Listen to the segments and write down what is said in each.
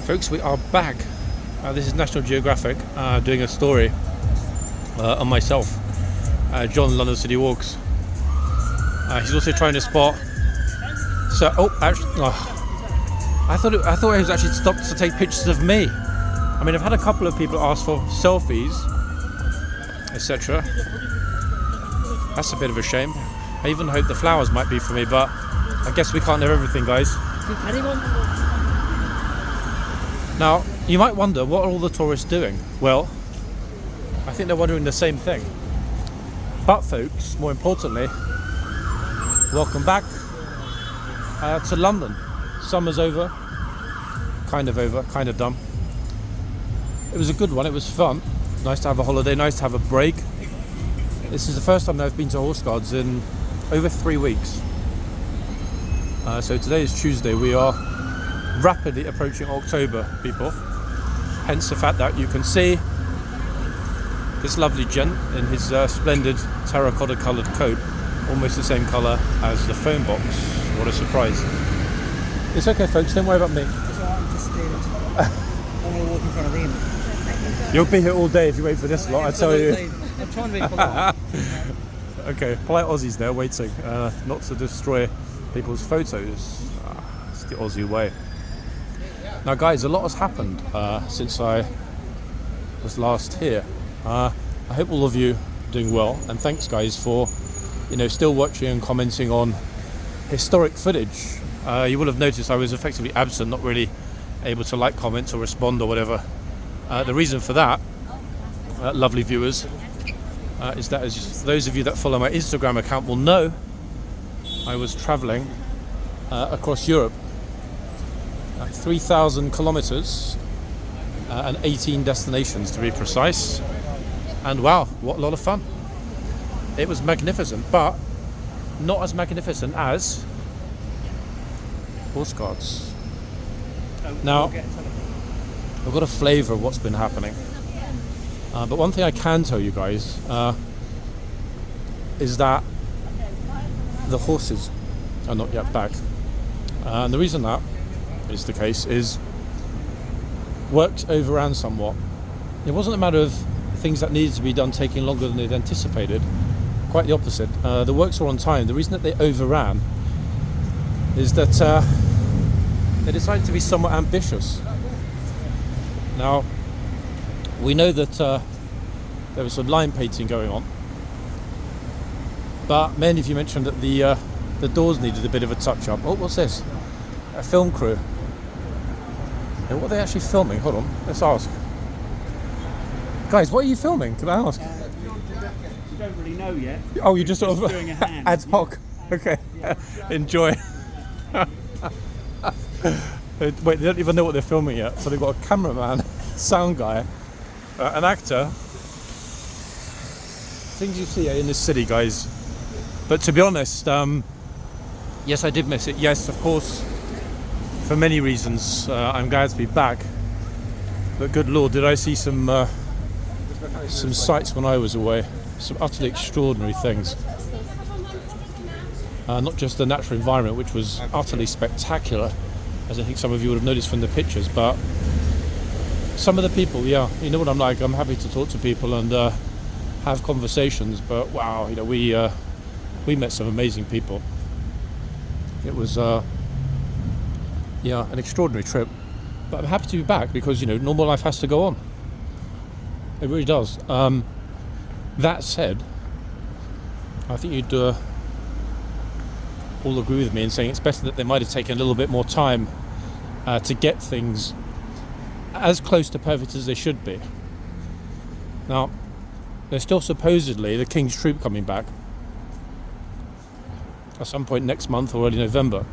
Folks, we are back. This is National Geographic doing a story on myself, John, London City Walks. He's also trying to spot. So, I thought he was actually stopped to take pictures of me. I mean, I've had a couple of people ask for selfies, etc. That's a bit of a shame. I even hope the flowers might be for me, but I guess we can't have everything, guys. Now, you might wonder, what are all the tourists doing? Well, I think they're wondering the same thing. But folks, more importantly, welcome back to London. Summer's over, kind of done. It was a good one, it was fun. Nice to have a holiday, nice to have a break. This is the first time I've been to Horseguards in over 3 weeks. So today is Tuesday. We are rapidly approaching October, people. Hence the fact that you can see this lovely gent in his splendid terracotta coloured coat, almost the same colour as the phone box. What a surprise. It's okay, folks, don't worry about me. It's alright, I'm just I'm going to walk in front of him. You'll be here all day if you wait for this lot, I tell you. I'm trying to be polite. Okay, polite Aussies there waiting, not to destroy people's photos. It's the Aussie way. Now guys, a lot has happened since I was last here. I hope all of you are doing well, and thanks guys for still watching and commenting on historic footage. You will have noticed I was effectively absent, not really able to like comments or respond or whatever. The reason for that, lovely viewers, is that, as those of you that follow my Instagram account will know, I was travelling across Europe, 3,000 kilometres and 18 destinations to be precise. And wow, what a lot of fun. It was magnificent, but not as magnificent as Horseguards. Now, I've got a flavour of what's been happening. But one thing I can tell you guys is that the horses are not yet back. And the reason that is the case is works overran somewhat. It wasn't a matter of things that needed to be done taking longer than they'd anticipated. Quite the opposite. The works were on time. The reason that they overran is that they decided to be somewhat ambitious. Now, we know that there was some line painting going on, but many of you mentioned that the doors needed a bit of a touch-up. Oh, what's this? A film crew. And what are they actually filming? Hold on, let's ask. Guys, what are you filming? Can I ask? You don't really know yet. Oh, you're just sort of doing a hand. ad hoc. Okay, yeah. Enjoy. Wait, they don't even know what they're filming yet. So they've got a cameraman, sound guy, an actor. Things you see in this city, guys. But to be honest, yes, I did miss it. Yes, of course, for many reasons, I'm glad to be back. But good Lord, did I see some sights when I was away. Some utterly extraordinary things. Not just the natural environment, which was utterly spectacular, as I think some of you would have noticed from the pictures, but some of the people, yeah, you know what I'm like. I'm happy to talk to people and have conversations, but wow, we met some amazing people. It was an extraordinary trip, but I'm happy to be back because normal life has to go on. It really does. That said, I think you'd all agree with me in saying it's better that they might have taken a little bit more time to get things as close to perfect as they should be. Now, there's still supposedly the King's troop coming back at some point next month or early November.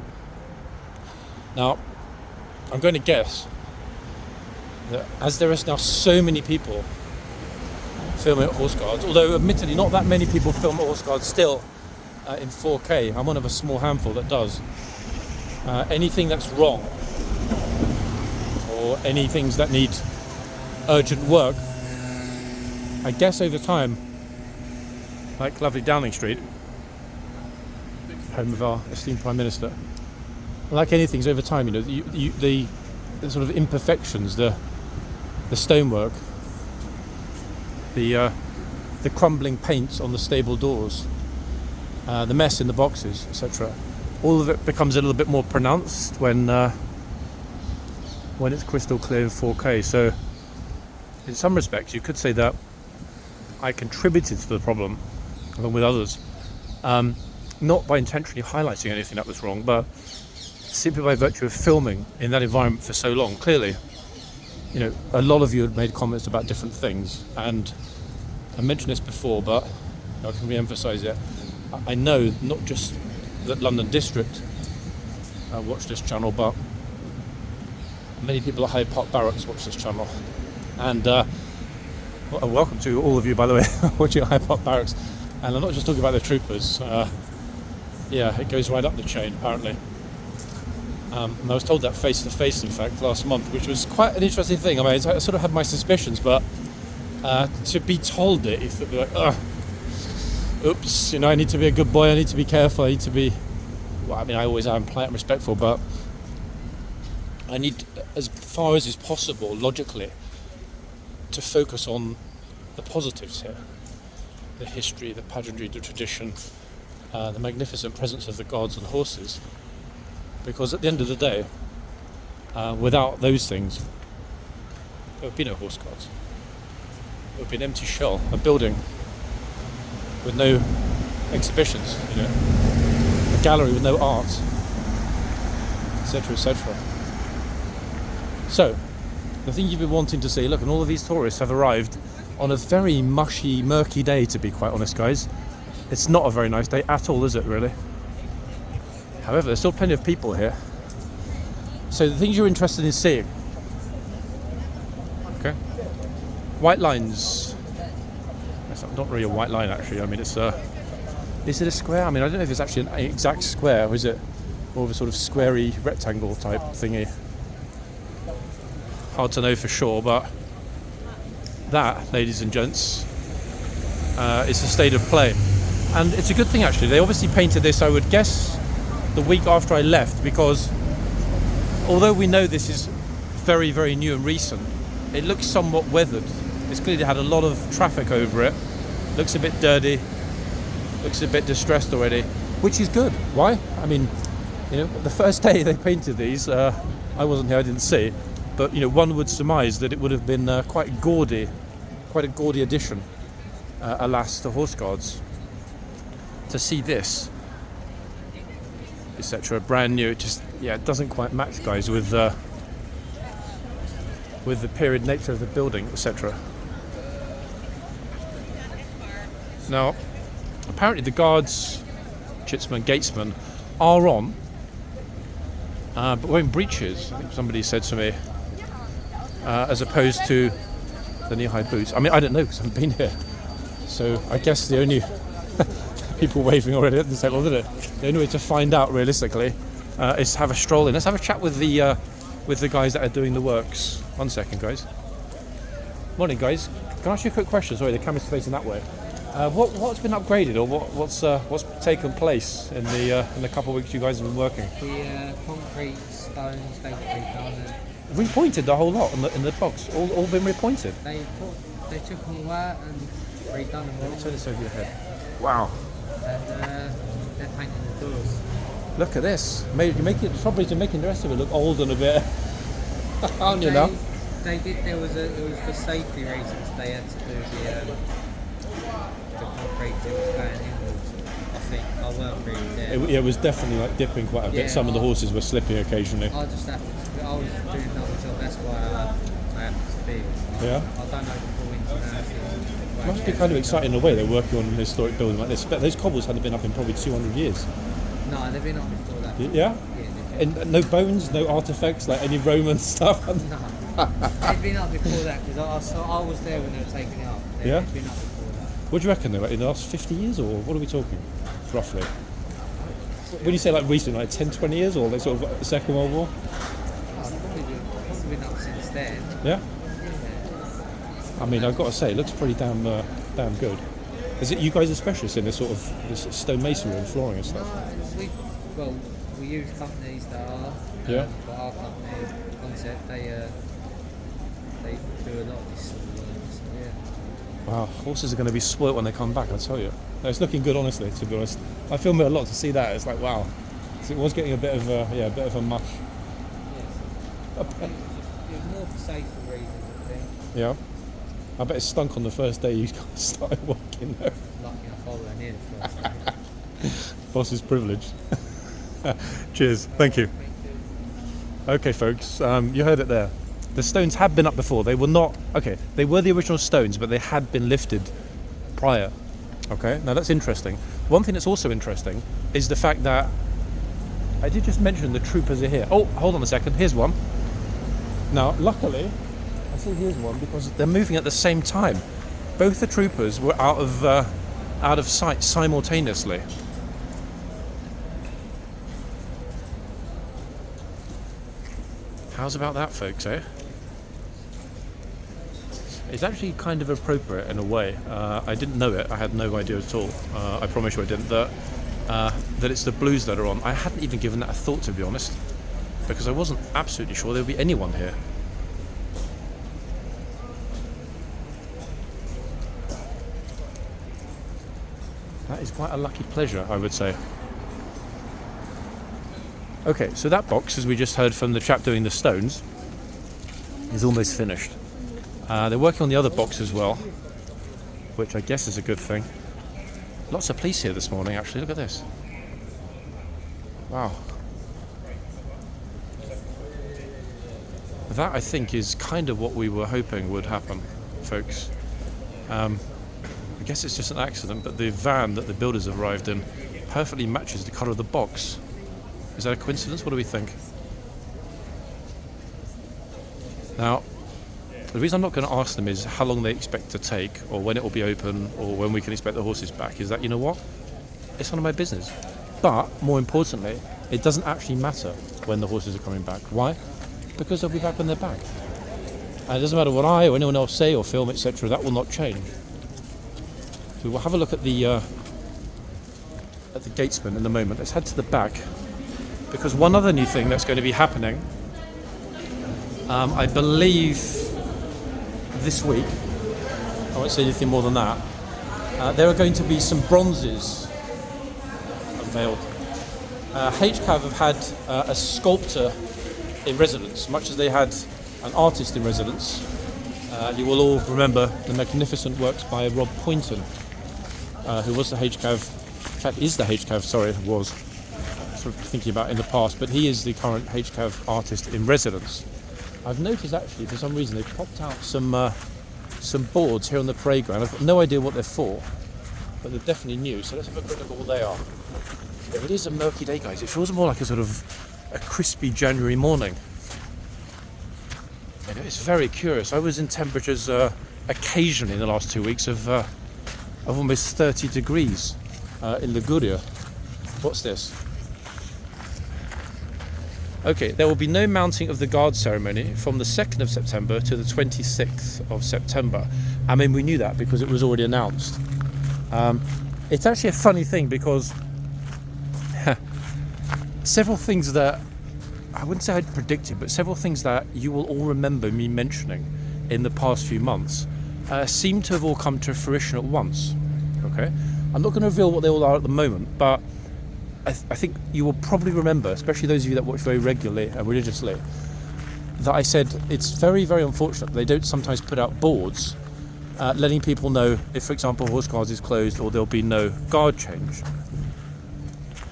Now, I'm going to guess that as there is now so many people filming at Horseguards, although admittedly not that many people film at Horseguards still in 4K, I'm one of a small handful that does. Anything that's wrong or any things that need urgent work, I guess over time, like lovely Downing Street, home of our esteemed Prime Minister, like anything over time, the sort of imperfections, the stonework, the crumbling paint on the stable doors, the mess in the boxes, etc. All of it becomes a little bit more pronounced when it's crystal clear in 4K. So in some respects you could say that I contributed to the problem along with others, not by intentionally highlighting anything that was wrong, but simply by virtue of filming in that environment for so long. Clearly, you know, a lot of you had made comments about different things, and I mentioned this before, but I can re-emphasize it. I know not just that London District watch this channel, but many people at Hyde Park Barracks watch this channel, and welcome to all of you, by the way, watching at Hyde Park Barracks. And I'm not just talking about the troopers. Yeah, it goes right up the chain, apparently. And I was told that face to face, in fact, last month, which was quite an interesting thing. I mean, I sort of had my suspicions, but to be told it, you feel like, oops, you know, I need to be a good boy, I need to be careful, I need to be, well, I mean, I always am polite and respectful, but I need, as far as is possible, logically, to focus on the positives here. The history, the pageantry, the tradition, the magnificent presence of the guards and horses. Because at the end of the day, without those things, there would be no horse guards. It would be an empty shell, a building with no exhibitions, you know, a gallery with no art, etc., etc. So, the thing you've been wanting to see, look, and all of these tourists have arrived on a very mushy, murky day, to be quite honest, guys. It's not a very nice day at all, is it, really? However, there's still plenty of people here. So the things you're interested in seeing. Okay. White lines. That's not really a white line, actually. I mean, it's a... Is it a square? I mean, I don't know if it's actually an exact square, or is it more of a sort of squarey rectangle type thingy? Hard to know for sure, but that, ladies and gents, is the state of play. And it's a good thing, actually. They obviously painted this, I would guess, the week after I left, because although we know this is very, very new and recent, it looks somewhat weathered. It's clearly had a lot of traffic over it. Looks a bit dirty, looks a bit distressed already, which is good. Why? I mean, you know, the first day they painted these, I wasn't here, I didn't see, but, you know, one would surmise that it would have been quite a gaudy addition, alas, to horse guards. To see this, etc., brand new, it just, yeah, it doesn't quite match, guys, with the period nature of the building, etc. Now, apparently the guards, chitsmen, gatesmen, are on, but wearing breeches, I think somebody said to me, as opposed to the knee-high boots. I mean, I don't know, because I haven't been here. So I guess the only... people waving already at the table, isn't it? The only way to find out, realistically, is to have a stroll in. Let's have a chat with the guys that are doing the works. 1 second, guys. Morning, guys. Can I ask you a quick question? Sorry, the camera's facing that way. What's been upgraded, or what's taken place in the couple of weeks you guys have been working? The concrete stones, they've redone. Repointed the whole lot in the box. All been repointed. They took all that and redone them all. Let me turn this over your head. Wow. And they're painting the doors. Look at this. You're making the rest of it look old and a bit. Aren't you now? They did. It was for safety reasons. They had to do the concrete that was going inwards. I think I weren't really there. It was definitely like dipping quite a bit. Some of the horses were slipping occasionally. I was doing another job. That's why I happened to be. Yeah. I don't know the full ins and outs. It must be kind of exciting in a way. They're working on an historic building like this. But those cobbles hadn't been up in probably 200 years. No, they've been up before that. Yeah? And no bones, no artifacts, like any Roman stuff? No. They've been up before that, because I was there when they were taking it up. They've been up before that. What do you reckon, though? In the last 50 years, or what are we talking, roughly? When you say like recent, like 10, 20 years, or like sort of the Second World War? Probably been up since then. Yeah? I mean, I've got to say, it looks pretty damn good. Is it you guys are specialists in this sort of stone masonry and flooring and stuff? No, we use companies that are. Yeah. But our company, concept. They do a lot of this sort of work. So yeah. Wow, horses are going to be spoilt when they come back, I tell you. No, it's looking good, honestly, to be honest. I filmed it a lot to see that. It's like, wow. So it was getting a bit of a mush. Yes. It was more for safety reasons, I think. Yeah. I bet it stunk on the first day you started walking though. Lucky I followed in here the first time. Boss's privilege. Cheers. Thank you. Okay, folks, you heard it there. The stones had been up before. They were not, okay, they were the original stones, but they had been lifted prior. Okay, now that's interesting. One thing that's also interesting is the fact that I did just mention the troopers are here. Oh, hold on a second. Here's one. Now, luckily, I see here's one because they're moving at the same time. Both the troopers were out of sight simultaneously. How's about that, folks, eh? It's actually kind of appropriate in a way. I didn't know it. I had no idea at all. I promise you I didn't. That it's the blues that are on. I hadn't even given that a thought, to be honest, because I wasn't absolutely sure there would be anyone here. That is quite a lucky pleasure, I would say. Okay, so that box, as we just heard from the chap doing the stones, is almost finished. They're working on the other box as well, which I guess is a good thing. Lots of police here this morning, actually. Look at this. Wow. That, I think, is kind of what we were hoping would happen, folks. I guess it's just an accident, but the van that the builders have arrived in perfectly matches the colour of the box. Is that a coincidence? What do we think? Now, the reason I'm not going to ask them is how long they expect to take, or when it will be open, or when we can expect the horses back. Is that, you know what? It's none of my business. But, more importantly, it doesn't actually matter when the horses are coming back. Why? Because they'll be back when they're back. And it doesn't matter what I or anyone else say or film, etc. That will not change. So we'll have a look at the gatesman in a moment. Let's head to the back, because one other new thing that's going to be happening, I believe this week, I won't say anything more than that, there are going to be some bronzes unveiled. HCAV have had a sculptor in residence, much as they had an artist in residence. You will all remember the magnificent works by Rob Poynton, who was the HCAV, in fact is the HCAV, sorry, was sort of thinking about in the past, but he is the current HCAV artist in residence. I've noticed actually for some reason they've popped out some boards here on the parade ground. I've got no idea what they're for, but they're definitely new, so let's have a quick look at what they are. It is a murky day, guys. It feels more like a sort of a crispy January morning. And it's very curious. I was in temperatures occasionally in the last 2 weeks of almost 30 degrees in Liguria. What's this? Okay, there will be no mounting of the guard ceremony from the 2nd of September to the 26th of September. I mean, we knew that because it was already announced. It's actually a funny thing because several things that, I wouldn't say I'd predicted, but several things that you will all remember me mentioning in the past few months seem to have all come to fruition at once. Okay, I'm not going to reveal what they all are at the moment, but I think you will probably remember, especially those of you that watch very regularly and religiously, that I said it's very, very unfortunate they don't sometimes put out boards letting people know if, for example, horseguards is closed or there'll be no guard change.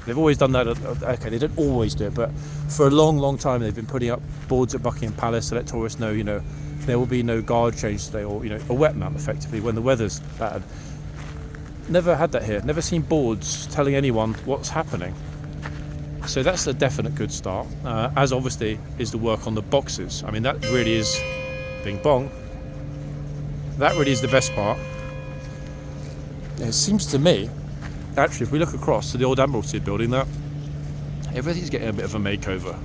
They've always done that. Okay, they don't always do it, but for a long, long time they've been putting up boards at Buckingham Palace to let tourists know, you know, there will be no guard change today, or, you know, a wet mount effectively when the weather's bad. Never had that here. Never seen boards telling anyone what's happening. So that's a definite good start. As obviously is the work on the boxes. I mean, that really is, bing bong. That really is the best part. It seems to me, actually, if we look across to the old Admiralty building, that everything's getting a bit of a makeover.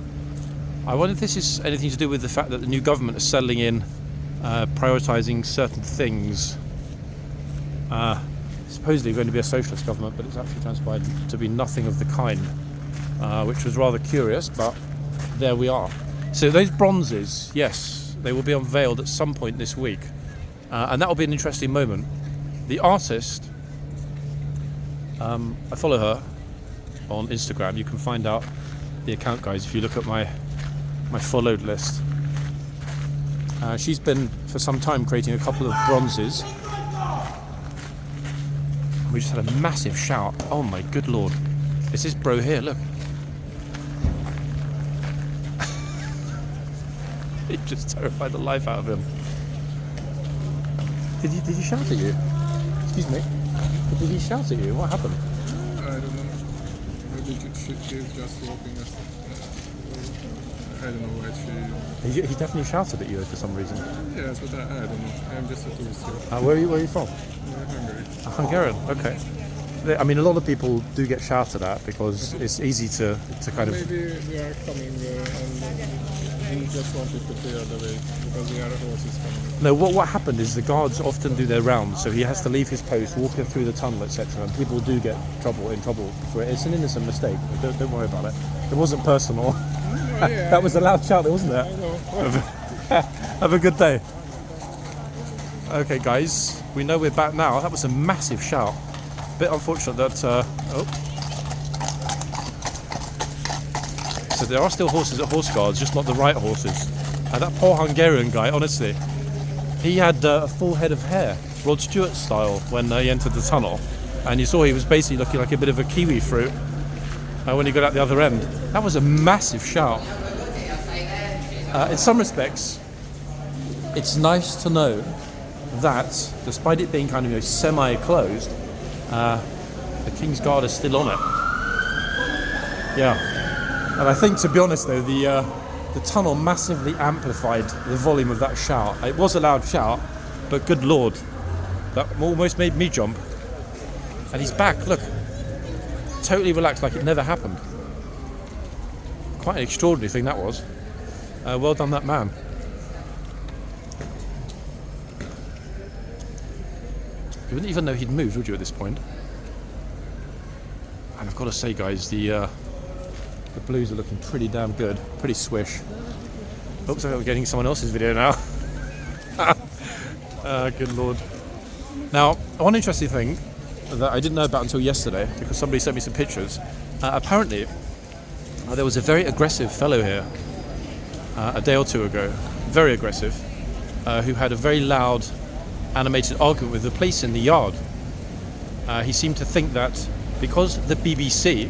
I wonder if this is anything to do with the fact that the new government is settling in, prioritising certain things. Supposedly going to be a socialist government, but it's actually transpired to be nothing of the kind, which was rather curious, but there we are. So those bronzes, yes, they will be unveiled at some point this week. And that will be an interesting moment. The artist, I follow her on Instagram. You can find out the account, guys, if you look at my followed list. She's been for some time creating a couple of bronzes. We just had a massive shout. Oh my good lord. It's this bro here, look. He just terrified the life out of him. Did he shout at you? Excuse me. Did he shout at you? What happened? I don't know. Maybe she's just walking. I don't know why she... He definitely shouted at you for some reason. Yes, but I don't know. I'm just a tourist here. Where are you from? Hungary. Hungarian, okay. I mean, a lot of people do get shouted at because it's easy to kind of... Maybe we are coming and he just wanted to clear the way because the other horses coming. No, what happened is the guards often do their rounds, so he has to leave his post, walk through the tunnel, etc. And people do get in trouble for it. It's an innocent mistake. Don't worry about it. It wasn't personal. Yeah, That was a loud shout, wasn't it? I know. Have a good day. Okay, guys, we know we're back now. That was a massive shout. Bit unfortunate that. So there are still horses at Horse Guards, just not the right horses. That poor Hungarian guy, honestly, he had a full head of hair, Rod Stewart style, when he entered the tunnel, and you saw he was basically looking like a bit of a kiwi fruit when he got out the other end. That was a massive shout. In some respects, it's nice to know that, despite it being kind of semi-closed, the Kingsguard is still on it. Yeah. And I think, to be honest though, the tunnel massively amplified the volume of that shout. It was a loud shout, but good lord, that almost made me jump. And he's back, look. Totally relaxed, like it never happened. Quite an extraordinary thing that was. Well done, that man. You wouldn't even know he'd moved, would you, at this point? And I've got to say, guys, the blues are looking pretty damn good, pretty swish. Oops, I'm getting someone else's video now. Good lord. Now, one interesting thing that I didn't know about until yesterday, because somebody sent me some pictures. Apparently, there was a very aggressive fellow here a day or two ago, very aggressive, who had a very loud, animated argument with the police in the yard. He seemed to think that because the BBC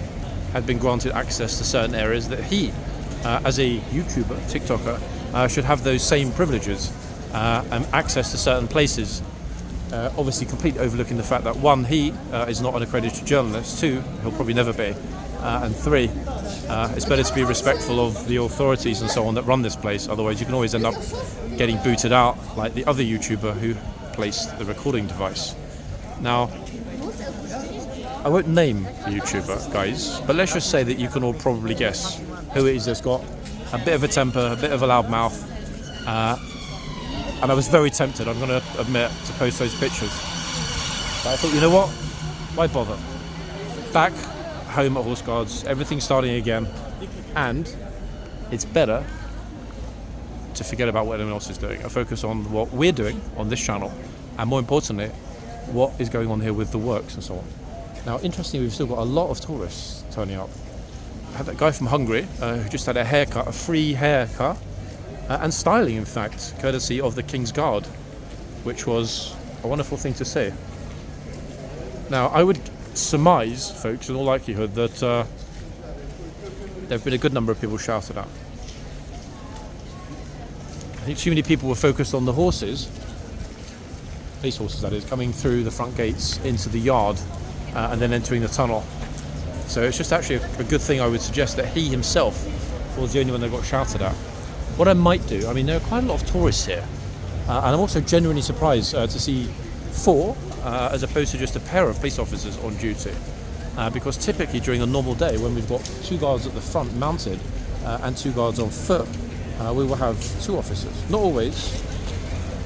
had been granted access to certain areas, that he, as a YouTuber, TikToker, should have those same privileges and access to certain places. Obviously completely overlooking the fact that, one, he is not an accredited journalist, two, he'll probably never be, and three, it's better to be respectful of the authorities and so on that run this place, otherwise you can always end up getting booted out like the other YouTuber who placed the recording device. Now, I won't name the YouTuber, guys, but let's just say that you can all probably guess who it is that's got a bit of a temper, a bit of a loud mouth, and I was very tempted, I'm going to admit, to post those pictures. But I thought, you know what? Why bother? Back home at Horse Guards, everything's starting again, and it's better to forget about what anyone else is doing and focus on what we're doing on this channel, and more importantly, what is going on here with the works and so on. Now, interestingly, we've still got a lot of tourists turning up. I had that guy from Hungary who just had a haircut, a free haircut, and styling, in fact, courtesy of the Kingsguard, which was a wonderful thing to see. Now, I would surmise, folks, in all likelihood, that there have been a good number of people shouted at. I think too many people were focused on the horses, these horses that is, coming through the front gates into the yard and then entering the tunnel. So it's just actually a good thing, I would suggest, that he himself was the only one that got shouted at. What I might do, I mean, there are quite a lot of tourists here, and I'm also genuinely surprised to see 4 as opposed to just a pair of police officers on duty, because typically during a normal day, when we've got 2 guards at the front mounted and 2 guards on foot, we will have 2 officers. Not always,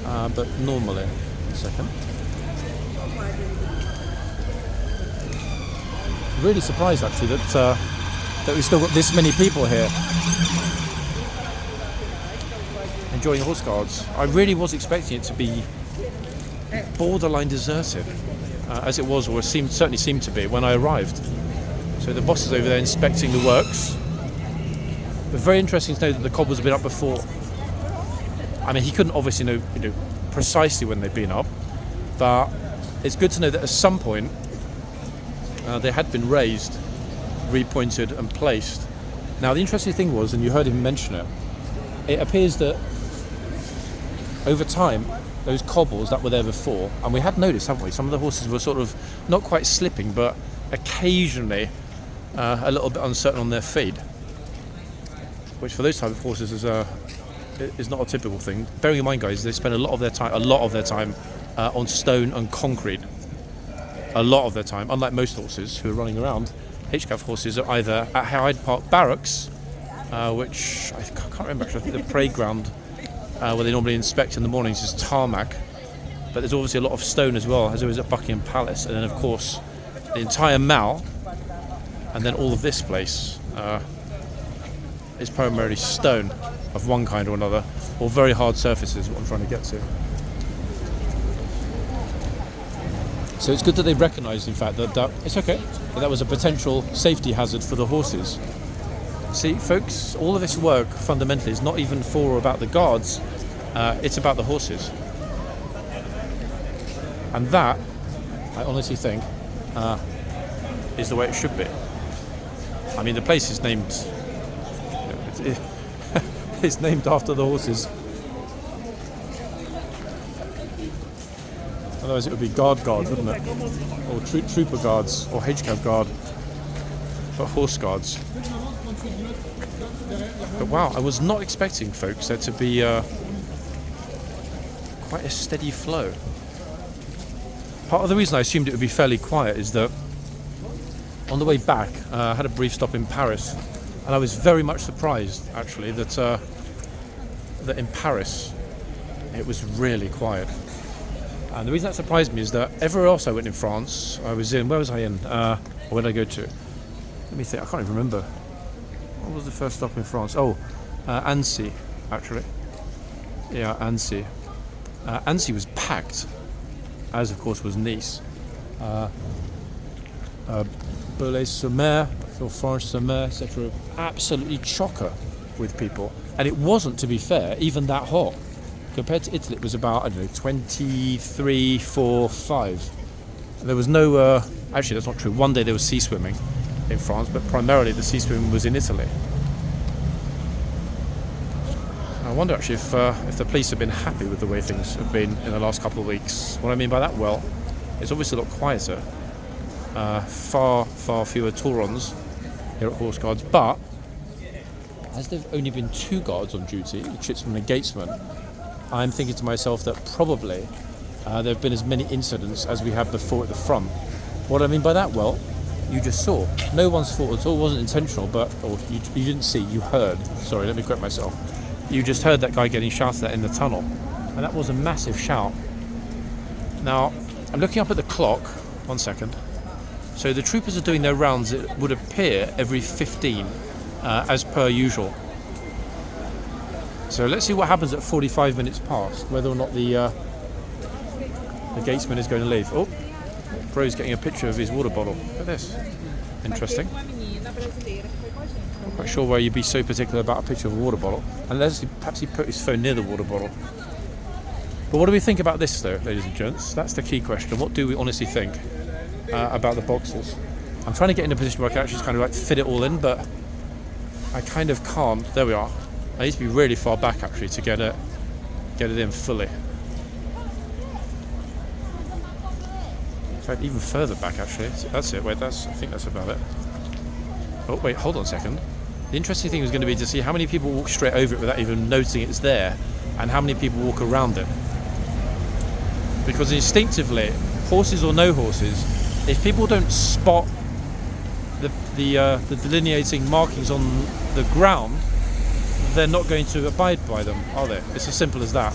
but normally. A second. Really surprised actually that we've still got this many people here. enjoying the horse guards. I really was expecting it to be borderline deserted, as it was, or certainly seemed to be when I arrived. So the boss is over there inspecting the works. But very interesting to know that the cobblers have been up before. I mean, he couldn't obviously know, precisely when they've been up, but it's good to know that at some point they had been raised, repointed and placed. Now the interesting thing was, and you heard him mention it, it appears that over time those cobbles that were there before, and we had noticed, haven't we, some of the horses were sort of not quite slipping but occasionally a little bit uncertain on their feet, which for those type of horses is not a typical thing. Bearing in mind, guys, they spend a lot of their time on stone and concrete. A lot of their time, unlike most horses who are running around. HCAV horses are either at Hyde Park Barracks, which I can't remember actually, I think the parade ground where they normally inspect in the mornings is tarmac, but there's obviously a lot of stone as well, as there is at Buckingham Palace, and then of course the entire Mall, and then all of this place is primarily stone of one kind or another, or very hard surfaces, what I'm trying to get to. So it's good that they recognised, in fact, that it's okay, that was a potential safety hazard for the horses. See, folks, all of this work fundamentally is not even for or about the guards, it's about the horses. And that, I honestly think, is the way it should be. I mean, the place is named, it's named after the horses. Otherwise it would be guards, wouldn't it? Or trooper guards, or HCAV guard, but horse guards. But wow, I was not expecting, folks, there to be quite a steady flow. Part of the reason I assumed it would be fairly quiet is that on the way back, I had a brief stop in Paris, and I was very much surprised, actually, that in Paris it was really quiet. And the reason that surprised me is that everywhere else I went in France, where was I in? Where did I go to? Let me think, I can't even remember. What was the first stop in France? Oh, Annecy, actually. Yeah, Annecy. Annecy was packed, as of course was Nice. Belay-sur-Mer, Franche-sur-Mer, etc. Absolutely chocker with people. And it wasn't, to be fair, even that hot. Compared to Italy, it was about, I don't know, 23, 4, 5. There was no, actually that's not true. One day there was sea swimming in France, but primarily the sea swimming was in Italy. I wonder actually if the police have been happy with the way things have been in the last couple of weeks. What I mean by that, well, it's obviously a lot quieter. Far fewer Taurons here at Horse Guards, but as there have only been 2 guards on duty, the Chitsman and Gatesman, I'm thinking to myself that probably there have been as many incidents as we had before at the front. What I mean by that, well, you just saw. No one's fault at all, it wasn't intentional, but, or you didn't see, you heard. Sorry, let me correct myself. You just heard that guy getting shouted at in the tunnel. And that was a massive shout. Now, I'm looking up at the clock, 1 second. So the troopers are doing their rounds, it would appear, every 15, as per usual. So let's see what happens at 45 minutes past, whether or not the gatesman is going to leave. Oh, Bro's getting a picture of his water bottle. Look at this. Interesting. Not quite sure why you'd be so particular about a picture of a water bottle, unless perhaps he put his phone near the water bottle. But what do we think about this, though, ladies and gents? That's the key question. What do we honestly think about the boxes? I'm trying to get in a position where I can actually kind of like fit it all in, but I kind of can't. There we are. I need to be really far back actually to get it in fully. In fact, even further back actually. That's it. Wait, I think that's about it. Oh wait, hold on a second. The interesting thing was going to be to see how many people walk straight over it without even noticing it's there, and how many people walk around it. Because instinctively, horses or no horses, if people don't spot the delineating markings on the ground, they're not going to abide by them, are they? It's as simple as that.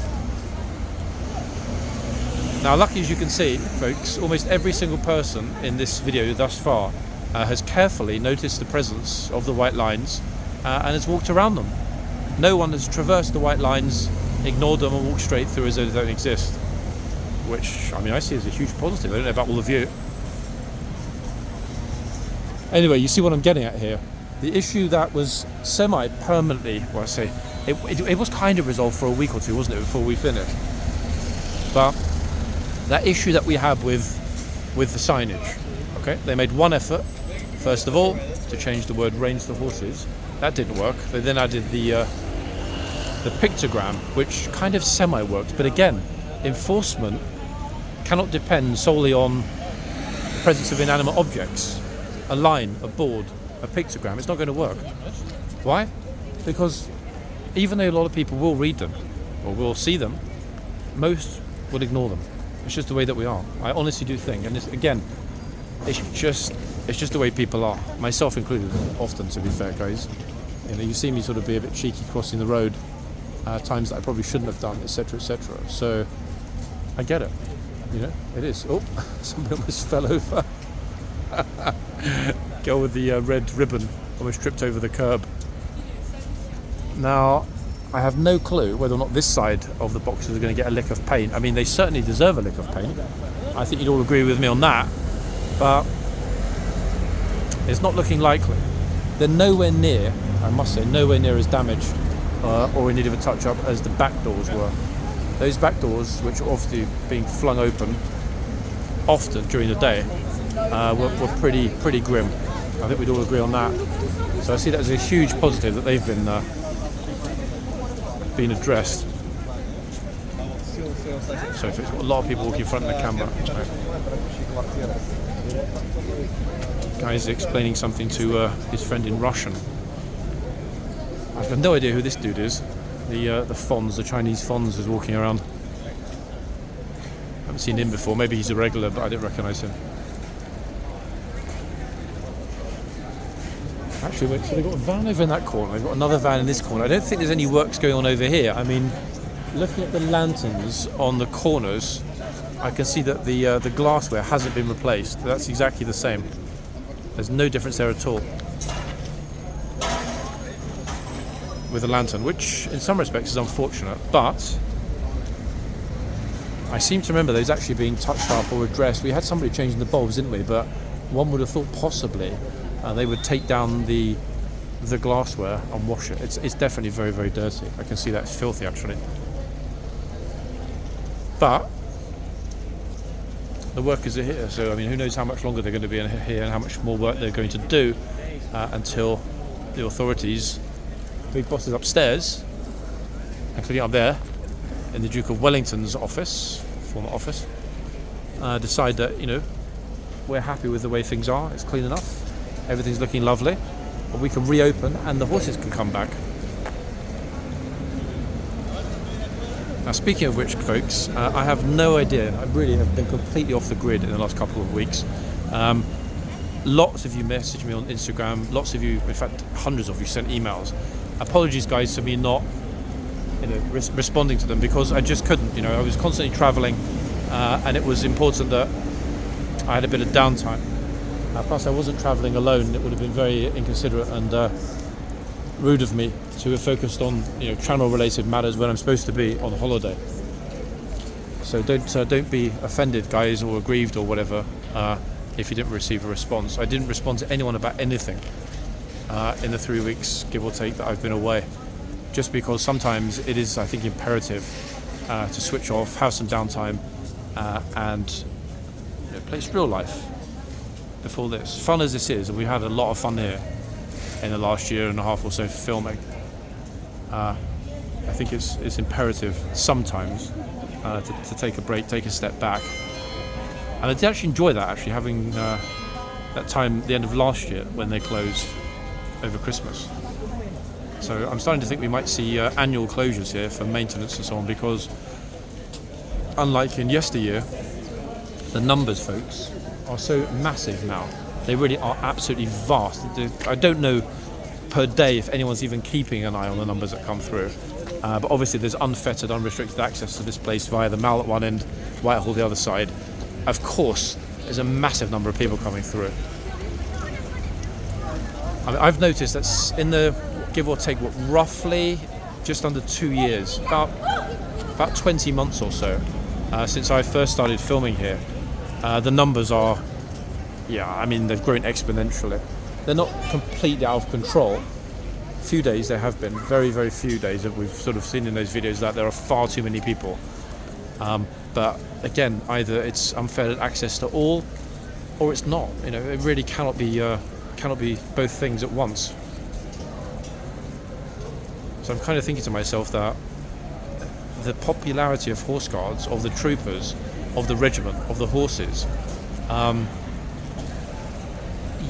Now, lucky as you can see, folks, almost every single person in this video thus far has carefully noticed the presence of the white lines and has walked around them. No one has traversed the white lines ignore them and walk straight through as though they don't exist. Which, I mean, I see as a huge positive. I don't know about all of you. Anyway, you see what I'm getting at here. The issue that was semi-permanently, well, I say, it was kind of resolved for a week or two, wasn't it, before we finished? But that issue that we have with the signage, okay? They made one effort, first of all, to change the word range to horses. That didn't work. They then added the pictogram, which kind of semi-worked. But again, enforcement cannot depend solely on the presence of inanimate objects. A line, a board, a pictogram, it's not going to work. Why? Because even though a lot of people will read them or will see them, most will ignore them. It's just the way that we are. I honestly do think, and again, it's just the way people are, myself included, often, to be fair, guys. You know, you see me sort of be a bit cheeky crossing the road, times that I probably shouldn't have done, etc., etc. So I get it. You know, it is. Oh, somebody almost fell over. Girl with the red ribbon almost tripped over the curb. Now, I have no clue whether or not this side of the boxes are going to get a lick of paint. I mean, they certainly deserve a lick of paint. I think you'd all agree with me on that. But it's not looking likely. They're nowhere near, I must say, nowhere near as damaged or in need of a touch-up as the back doors were. Those back doors, which are obviously being flung open often during the day, were pretty grim. I think we'd all agree on that. So I see that as a huge positive that they've been addressed. So if it's got a lot of people walking in front of the camera. Guy's explaining something to his friend in Russian. I've got no idea who this dude is. The Fonz, the Chinese Fonz, is walking around. I haven't seen him before. Maybe he's a regular, but I didn't recognise him. Actually, so they've got a van over in that corner. They've got another van in this corner. I don't think there's any works going on over here. I mean, looking at the lanterns on the corners, I can see that the glassware hasn't been replaced. That's exactly the same. There's no difference there at all with the lantern, which in some respects is unfortunate, but I seem to remember those actually being touched up or addressed. We had somebody changing the bulbs, didn't we? But one would have thought possibly they would take down the glassware and wash it. It's definitely very, very dirty. I can see that it's filthy, actually. But the workers are here, so I mean, who knows how much longer they're going to be in here and how much more work they're going to do until the authorities, big bosses upstairs, including up there in the Duke of Wellington's office, former office, decide that, you know, we're happy with the way things are. It's clean enough. Everything's looking lovely. But we can reopen and the horses can come back. Now, speaking of which, folks, I have no idea. I really have been completely off the grid in the last couple of weeks. Lots of you messaged me on Instagram. Lots of you, in fact, hundreds of you sent emails. Apologies, guys, for me not, responding to them because I just couldn't. I was constantly travelling, and it was important that I had a bit of downtime. Plus, I wasn't travelling alone. It would have been very inconsiderate and rude of me to have focused on channel-related matters when I'm supposed to be on holiday. So don't be offended, guys, or aggrieved or whatever if you didn't receive a response. I didn't respond to anyone about anything in the 3 weeks, give or take, that I've been away. Just because sometimes it is, I think, imperative to switch off, have some downtime, and place real life before this. Fun as this is, and we had a lot of fun here in the last year and a half or so filming. I think it's imperative sometimes to take a break, take a step back. And I did actually enjoy that, having that time at the end of last year when they closed over Christmas. So I'm starting to think we might see annual closures here for maintenance and so on, because unlike in yesteryear, the numbers, folks, are so massive now. They really are absolutely vast. I don't know per day if anyone's even keeping an eye on the numbers that come through. But obviously there's unfettered, unrestricted access to this place via the Mall at one end, Whitehall the other side. Of course, there's a massive number of people coming through. I mean, I've noticed that in the, give or take, roughly just under 2 years, about 20 months or so since I first started filming here. The numbers are, I mean, they've grown exponentially. They're not completely out of control. Few days there have been, very, very few days that we've sort of seen in those videos that there are far too many people. But again, either it's unfair access to all, or it's not. You know, it really cannot be both things at once. So I'm kind of thinking to myself that the popularity of horse guards, of the troopers, of the regiment, of the horses.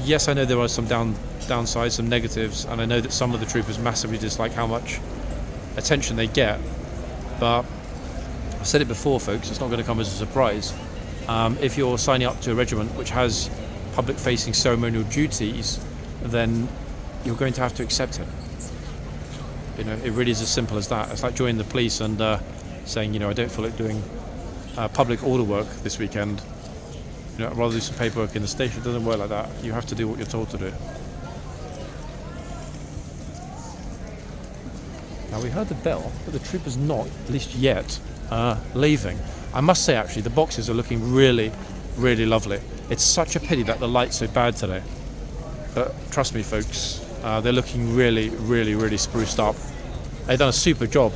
Yes, I know there are some downsides, some negatives, and I know that some of the troopers massively dislike how much attention they get. But I've said it before, folks, it's not going to come as a surprise. If you're signing up to a regiment which has public-facing ceremonial duties, then you're going to have to accept it. You know, it really is as simple as that. It's like joining the police and saying, you know, I don't feel like doing public order work this weekend. You know, I'd rather do some paperwork in the station. It doesn't work like that. You have to do what you're told to do. Now, we heard the bell, but the trooper's not, at least yet, leaving. I must say, actually, the boxes are looking really, really lovely. It's such a pity that the light's so bad today. But trust me, folks, they're looking really, really, really spruced up. They've done a super job.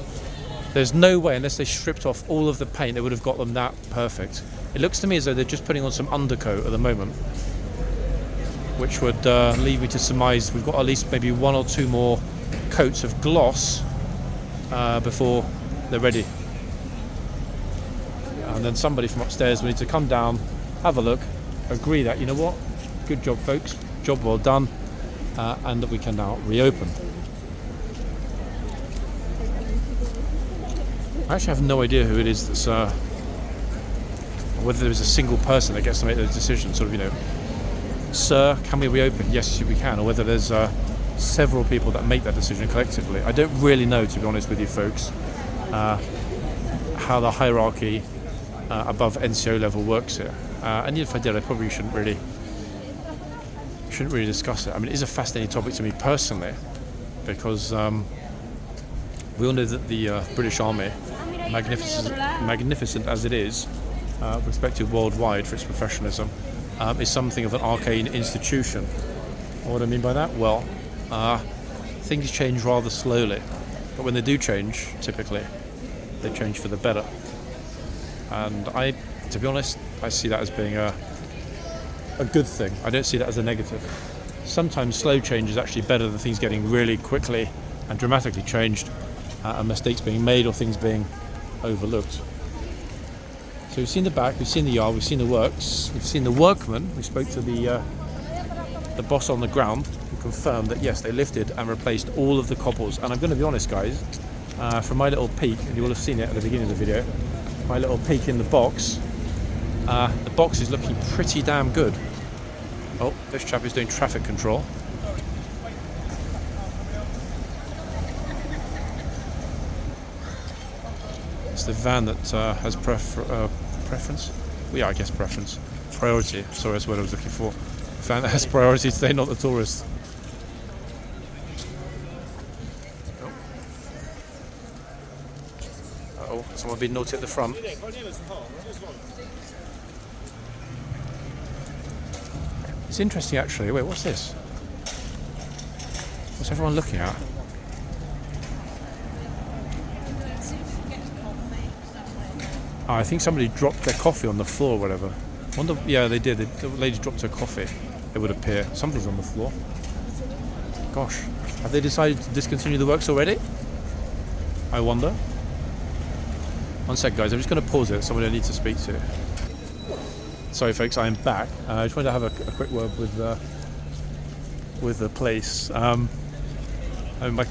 There's no way, unless they stripped off all of the paint, they would have got them that perfect. It looks to me as though they're just putting on some undercoat at the moment, which would lead me to surmise we've got at least maybe 1 or 2 more coats of gloss before they're ready. And then somebody from upstairs will need to come down, have a look, agree that, you know what, good job, folks, job well done, and that we can now reopen. I actually have no idea who it is that's, whether there's a single person that gets to make those decisions, sort of, you know, sir, can we reopen? Yes, we can. Or whether there's several people that make that decision collectively. I don't really know, to be honest with you folks, how the hierarchy above NCO level works here. And if I did, I probably shouldn't really discuss it. I mean, it is a fascinating topic to me personally, because we all know that the British Army, magnificent as it is, respected worldwide for its professionalism, is something of an arcane institution. What do I mean by that? Well, things change rather slowly, but when they do change, typically, they change for the better. And to be honest, I see that as being a good thing. I don't see that as a negative. Sometimes slow change is actually better than things getting really quickly and dramatically changed, and mistakes being made or things being overlooked. So we've seen the back, we've seen the yard, we've seen the works, we've seen the workmen. We spoke to the boss on the ground, who confirmed that yes, they lifted and replaced all of the cobbles. And I'm going to be honest, guys, from my little peek, and you will have seen it at the beginning of the video, my little peek in the box is looking pretty damn good. Oh, this chap is doing traffic control. It's the van that has preference? Well, yeah, I guess preference. Priority, sorry, that's what I was looking for. The van that has priority today, not the tourists. Uh-oh, someone being naughty at the front. It's interesting, actually. Wait, what's this? What's everyone looking at? Oh, I think somebody dropped their coffee on the floor or whatever. Yeah, they did. The lady dropped her coffee, it would appear. Something's on the floor. Gosh. Have they decided to discontinue the works already? I wonder. One sec, guys. I'm just going to pause it. Somebody I need to speak to. Sorry, folks. I am back. I just wanted to have a quick word with the place. My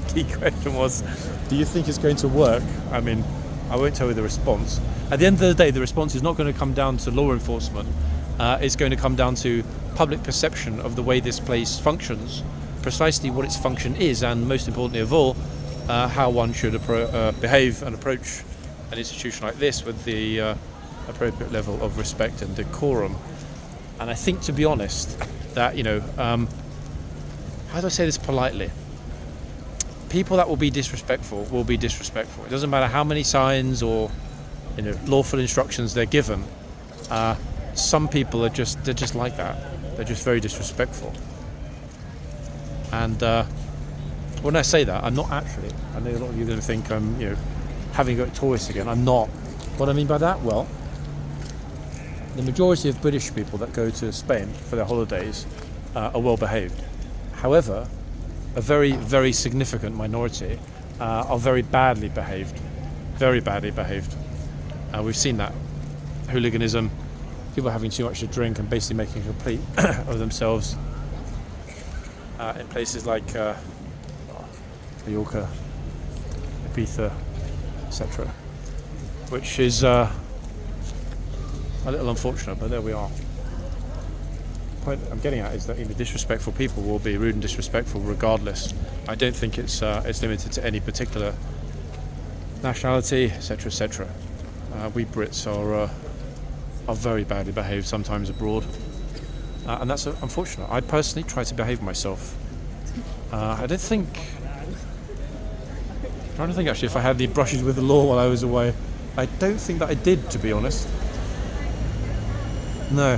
key question was, do you think it's going to work? I mean, I won't tell you the response. At the end of the day, the response is not going to come down to law enforcement. It's going to come down to public perception of the way this place functions, precisely what its function is, and most importantly of all, how one should behave and approach an institution like this with the appropriate level of respect and decorum. And I think, to be honest, that, you know, how do I say this politely? people that will be disrespectful will be disrespectful. It doesn't matter how many signs or lawful instructions they're given. Some people they're just like that. They're just very disrespectful. And when I say that, I'm not actually. I know a lot of you are going to think I'm having a go at tourists again. I'm not. What I mean by that? Well, the majority of British people that go to Spain for their holidays are well behaved. However, a very, very significant minority are very badly behaved. Very badly behaved. We've seen that. Hooliganism, people having too much to drink and basically making a complete of themselves in places like Mallorca, Ibiza, etc. Which is a little unfortunate, but there we are. The point I'm getting at is that disrespectful people will be rude and disrespectful regardless. I don't think it's limited to any particular nationality, etc., etc. We Brits are very badly behaved sometimes abroad, and that's unfortunate. I personally try to behave myself. I don't think. I'm trying to think actually if I had any brushes with the law while I was away. I don't think that I did, to be honest. No.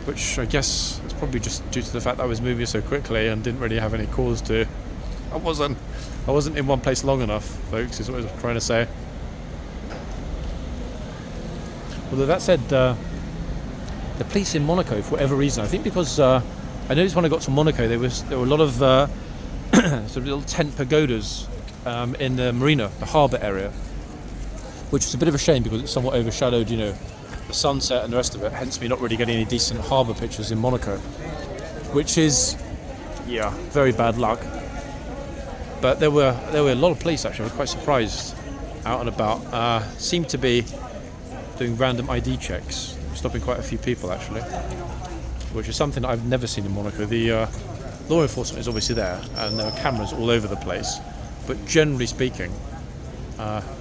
Which I guess it's probably just due to the fact that I was moving so quickly and didn't really have any cause to. I wasn't in one place long enough, folks, is what I was trying to say. Although that said, the police in Monaco, for whatever reason, I think because I noticed when I got to Monaco, there were a lot of sort of little tent pagodas in the marina, the harbour area, which was a bit of a shame because it somewhat overshadowed, the sunset and the rest of it. Hence, me not really getting any decent harbour pictures in Monaco, which is, very bad luck. But there were a lot of police actually. I was quite surprised, out and about. Seemed to be doing random ID checks, stopping quite a few people actually, which is something that I've never seen in Monaco. The law enforcement is obviously there, and there are cameras all over the place. But generally speaking,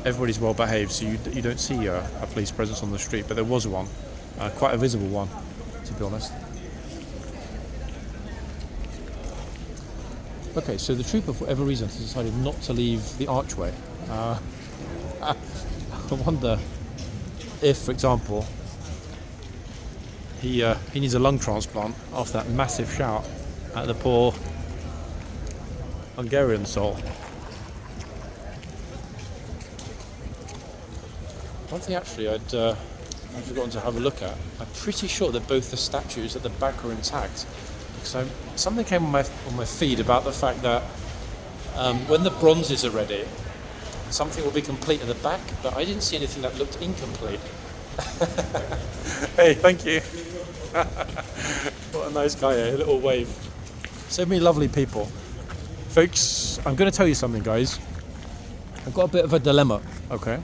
everybody's well behaved, so you don't see a police presence on the street. But there was one, quite a visible one, to be honest. Okay, so the trooper, for whatever reason, has decided not to leave the archway. I wonder if, for example, he needs a lung transplant after that massive shout at the poor Hungarian soul. One thing actually I'd forgotten to have a look at. I'm pretty sure that both the statues at the back are intact. So something came on my feed about the fact that when the bronzes are ready, something will be complete at the back, but I didn't see anything that looked incomplete. Hey, thank you. What a nice guy, a little wave. So many lovely people. Folks, I'm going to tell you something, guys. I've got a bit of a dilemma, okay?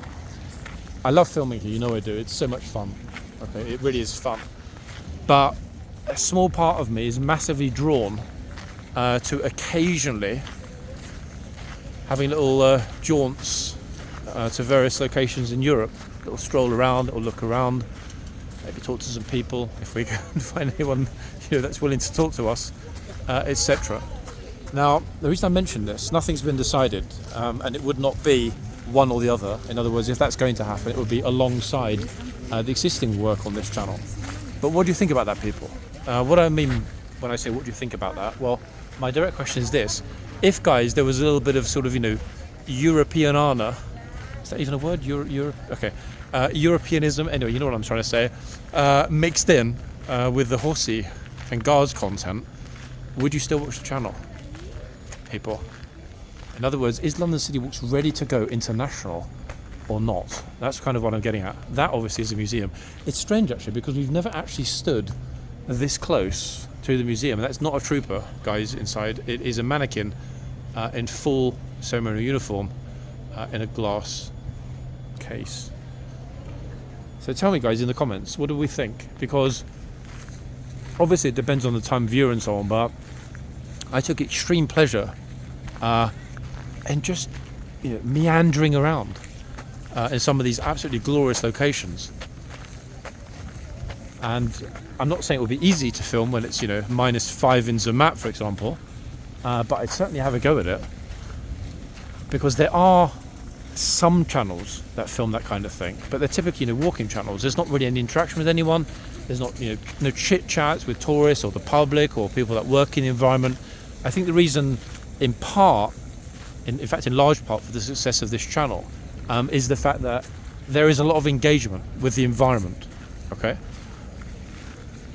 I love filming here, you know I do. It's so much fun, okay? It really is fun. But a small part of me is massively drawn to occasionally having little jaunts to various locations in Europe. A little stroll around, a little look around, maybe talk to some people if we can find anyone that's willing to talk to us, etc. Now, the reason I mention this, nothing's been decided, and it would not be one or the other. In other words, if that's going to happen, it would be alongside the existing work on this channel. But what do you think about that, people? What I mean when I say what do you think about that? Well, my direct question is this. If, guys, there was a little bit of sort of, Europeanana, is that even a word? Okay. Europeanism, anyway, you know what I'm trying to say, mixed in with the horsey and guards content, would you still watch the channel, people? In other words, is London City Walks ready to go international or not? That's kind of what I'm getting at. That obviously is a museum. It's strange actually because we've never actually stood this close to the museum. That's not a trooper, guys, inside. It is a mannequin in full ceremonial uniform in a glass case. So tell me, guys, in the comments, what do we think? Because obviously it depends on the time of year and so on, but I took extreme pleasure in just meandering around in some of these absolutely glorious locations. And I'm not saying it will be easy to film when it's -5 in Zermatt, for example, but I'd certainly have a go at it. because there are some channels that film that kind of thing, but they're typically, walking channels. There's not really any interaction with anyone. There's not, no chit chats with tourists or the public or people that work in the environment. I think the reason, in part, in fact, in large part, for the success of this channel, is the fact that there is a lot of engagement with the environment. Okay.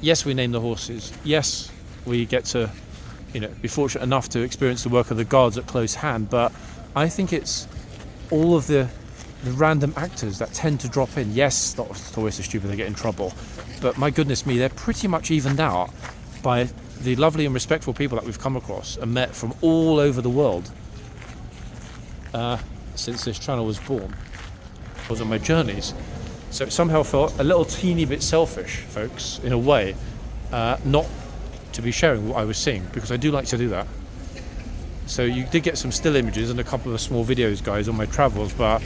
Yes, we name the horses. Yes, we get to, be fortunate enough to experience the work of the guards at close hand. But I think it's all of the random actors that tend to drop in. Yes, not tourists are stupid, they get in trouble. But my goodness me, they're pretty much evened out by the lovely and respectful people that we've come across and met from all over the world since this channel was born. Was on my journeys. So it somehow felt a little teeny bit selfish, folks, in a way, not to be sharing what I was seeing, because I do like to do that. So you did get some still images and a couple of small videos, guys, on my travels, but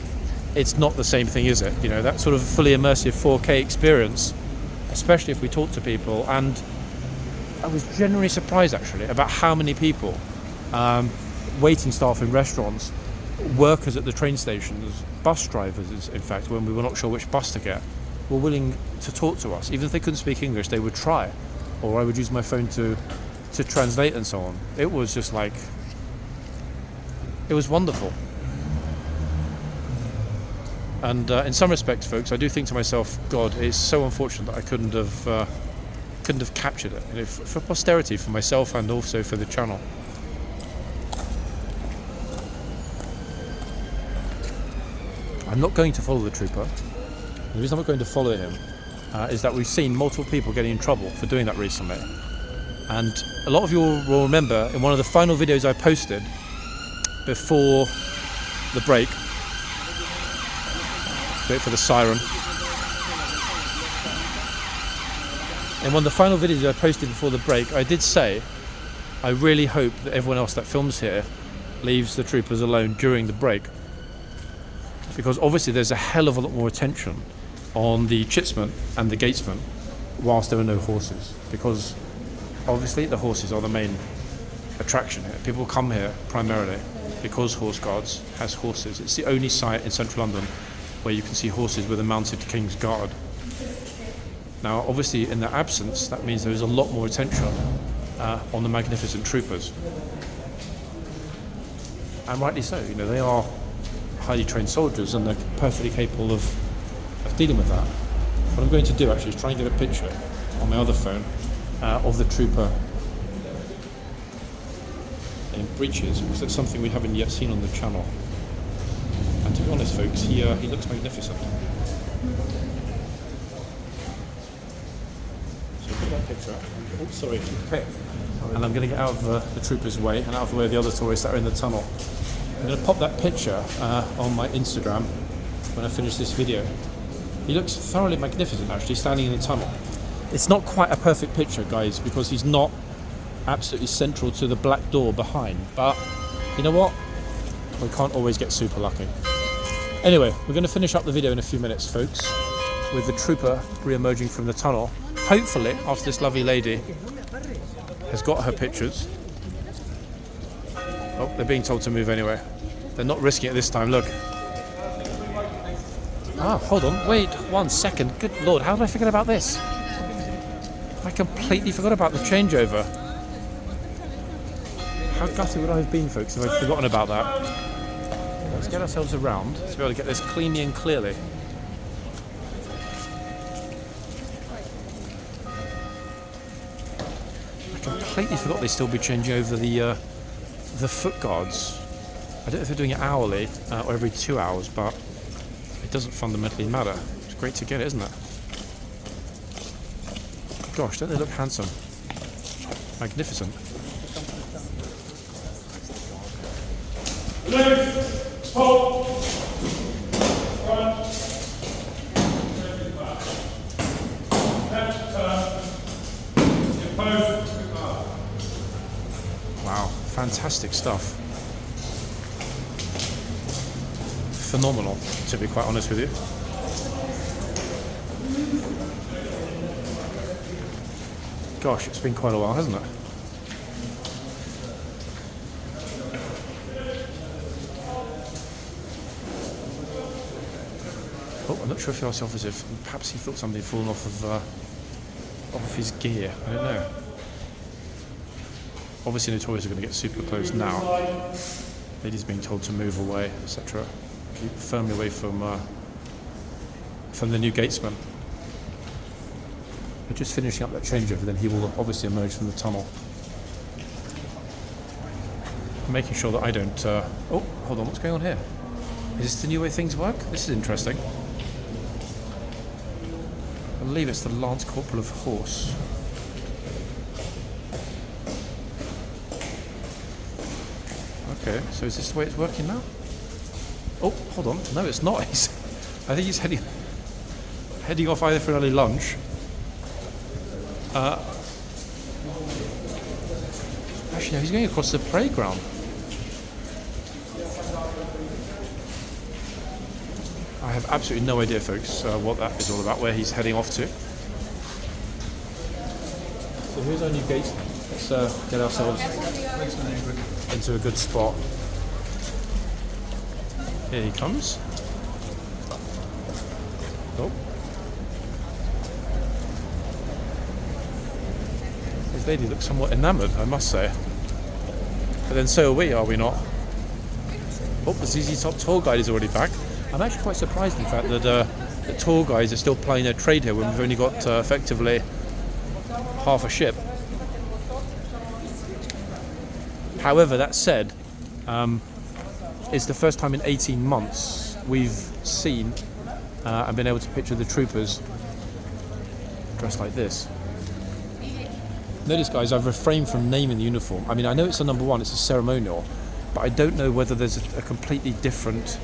it's not the same thing, is it? That sort of fully immersive 4K experience, especially if we talk to people. And I was genuinely surprised, actually, about how many people, waiting staff in restaurants, workers at the train stations, bus drivers, in fact, when we were not sure which bus to get, were willing to talk to us. Even if they couldn't speak English, they would try, or I would use my phone to translate and so on. It was just like, it was wonderful. And in some respects, folks, I do think to myself, God, it's so unfortunate that I couldn't have captured it, for posterity, for myself and also for the channel. I'm not going to follow the trooper. The reason I'm not going to follow him is that we've seen multiple people getting in trouble for doing that recently. And a lot of you will remember in one of the final videos I posted before the break, wait for the siren. In one of the final videos I posted before the break, I did say, I really hope that everyone else that films here leaves the troopers alone during the break. Because obviously there's a hell of a lot more attention on the chitsmen and the gatesmen whilst there are no horses, because obviously the horses are the main attraction here. People come here primarily because Horseguards has horses. It's the only site in central London where you can see horses with a mounted Kingsguard. Now obviously in their absence, that means there is a lot more attention on the magnificent troopers, and rightly so. They are highly trained soldiers and they're perfectly capable of dealing with that. What I'm going to do actually is try and get a picture on my other phone of the trooper in breeches, because it's something we haven't yet seen on the channel. And to be honest, folks, he looks magnificent. So put that picture up. Oh, sorry. Okay. And I'm going to get out of the trooper's way and out of the way of the other tourists that are in the tunnel. I'm going to pop that picture on my Instagram when I finish this video. He looks thoroughly magnificent, actually, standing in the tunnel. It's not quite a perfect picture, guys, because he's not absolutely central to the black door behind. But you know what? We can't always get super lucky. Anyway, we're going to finish up the video in a few minutes, folks, with the trooper re-emerging from the tunnel. Hopefully, after this lovely lady has got her pictures. Oh, they're being told to move anyway. They're not risking it this time, look. Ah, hold on, wait 1 second. Good Lord, how did I forget about this? I completely forgot about the changeover. How gutted would I have been, folks, if I'd forgotten about that? Let's get ourselves around to be able to get this cleanly and clearly. I completely forgot they'd still be changing over the foot guards. I don't know if they're doing it hourly or every 2 hours, but it doesn't fundamentally matter. It's great to get it, isn't it? Gosh, don't they look handsome? Magnificent. Legs, hold, front, left turn, your post. Wow, fantastic stuff. Phenomenal, to be quite honest with you. Gosh, it's been quite a while, hasn't it? Oh, I'm not sure if he asked the officers. Perhaps he thought somebody had fallen off his gear. I don't know. Obviously, the tourists are going to get super close now. Ladies being told to move away, etc. Keep firmly away from the new gatesman. We're just finishing up that changeover, then he will obviously emerge from the tunnel. I'm making sure that I don't... oh, hold on, what's going on here? Is this the new way things work? This is interesting. I believe it's the Lance Corporal of Horse. Okay, so is this the way it's working now? Oh, hold on. No, it's not. I think he's heading off either for an early lunch. Actually, no, he's going across the parade ground. I have absolutely no idea, folks, what that is all about, where he's heading off to. So here's our new gatesman. Let's get ourselves into a good spot. Here he comes. Oh. This lady looks somewhat enamoured, I must say. But then so are we not? Oh, the ZZ Top tour guide is already back. I'm actually quite surprised, in fact, that the tour guides are still playing their trade here when we've only got effectively half a ship. However, that said, it's the first time in 18 months we've seen and been able to picture the troopers dressed like this. Notice, guys, I've refrained from naming the uniform. I mean, I know it's a number one, it's a ceremonial, but I don't know whether there's a completely different